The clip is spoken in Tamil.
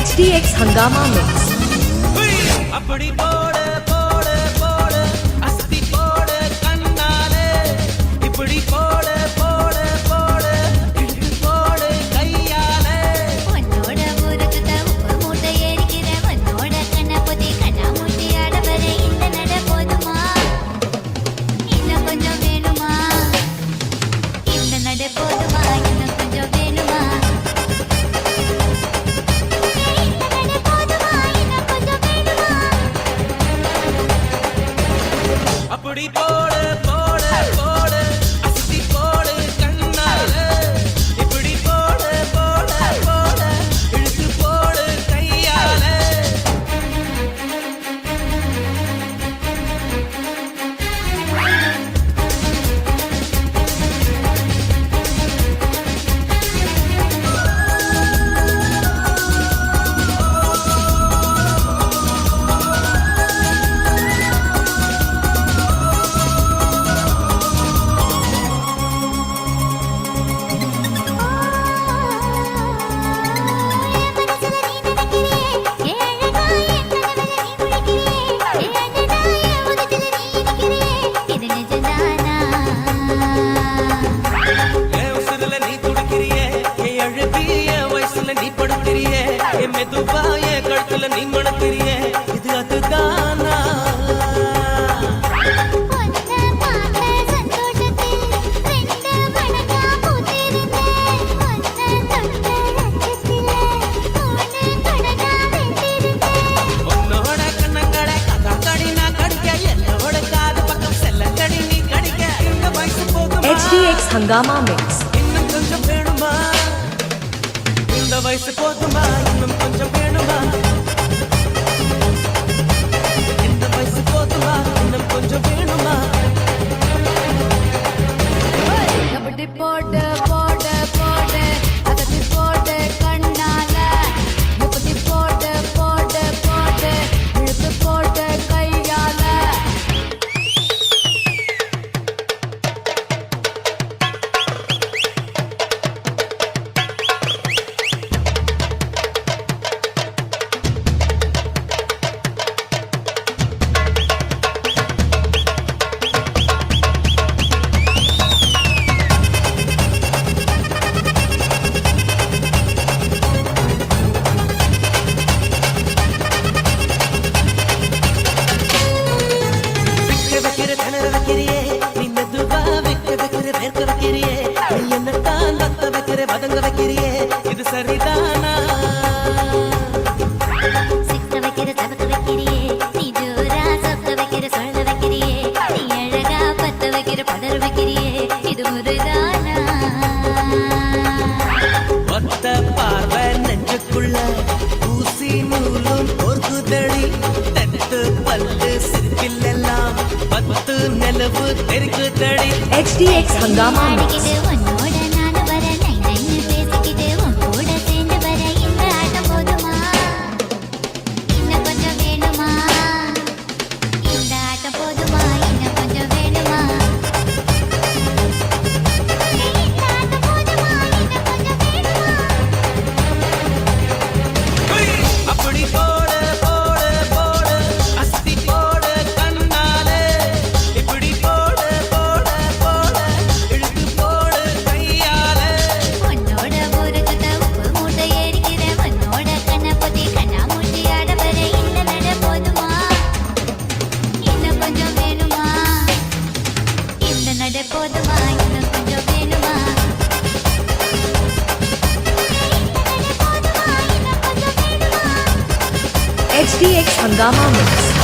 HDX Hangama Mix. அப்படி போடு போடு போடு அஸ்தி போடு கண்ணாலே இப்படி போடு போடு போடு இழுத்து போடு கையாலே உன்னோட ஊருக்கு உப்பு மூட்டை ஏறிக்கிற உன்னோட கண்ண பொதி கண்ணா மூட்டி ஆடவர இந்த நட போதுமா இன்னும் கொஞ்சம் வேணுமா இந்த நட போதுமா இன்னும் கொஞ்சம் வேணுமா அப்படி போடு போடு போடு அஸ்தி போடு கண்ணாலே இப்படி போடு போடு போடு இழுத்து போடு கையாலே மெதுவாய கழுத்துல நீ மணக்கிறியே இது அதுதானா உன்னோட கண்ணங்களை கதா கடி நான் கடிக்க என்னோட காது பக்கம் செல்ல கடி நீ கடிக்க இந்த வயசு போதுமா HDX Hangama Mix. இன்னும் கொஞ்சம் வேணுமா இந்த வயசு போதுமா இன்னும் கொஞ்சம் வேணுமா இந்த வயசு போதுமா இன்னும் கொஞ்சம் வேணுமா அப்படி போடு போடு போடு அகத்தி போடு கண்ணால முப்பத்தி போடு போடு போடு இழுத்து போடு கையால வைக்கிற திணற வைக்கிறியே நீ மெதுவா வைக்கிற வேர்க்க வைக்கிறியே நீ என்னத்தான் வத்த வைக்கிற வதங்க வைக்கிறியே இது சரிதானா சிக்க வைக்கிற சபக்க வைக்கிறியே நீ ஜோரா சொக்க வைக்கிற சொல்ல வைக்கிறியே நீ அழகா பத்த வைக்கிற பதற வைக்கிறியே இது முறைதானா ஒத்த பார்வை நெஞ்சுக்குள்ள ஊசி நூலும் பொறுக்குதடி தட்டு பல்லு சிரிப்பிலெல்லாம் பத்து நிலவு தெரிக்குதடி HDX Hangama Mix. உன்னோட நானு வர நை நைன்னு பேசிக்கிட்டு உன் கூட சேர்ந்து வர இந்த ஆட்டம் போதுமா இன்னும் கொஞ்சம் வேணுமா இந்த ஆட்டம் போதுமா இன்னும் கொஞ்சம் வேணுமா இந்த ஆட்டம் போதுமா இன்னும் கொஞ்சம் வேணுமா அப்படி போடு போடு போடு அஸ்தி போடு கண்ணாலே இப்படி போடு போடு போடு இழுத்து போடு கையாலே உன்னோட ஊருக்கு உப்பு மூட்டை ஏறிக்கிற உன்னோட கண்ண பொதி கண்ணா மூட்டி ஆடவர இந்த நட போதுமா இன்னும் கொஞ்சம் வேணுமா இந்த நட போதுமா இன்னும் கொஞ்சம் வேணுமா HDX Hangama Mix.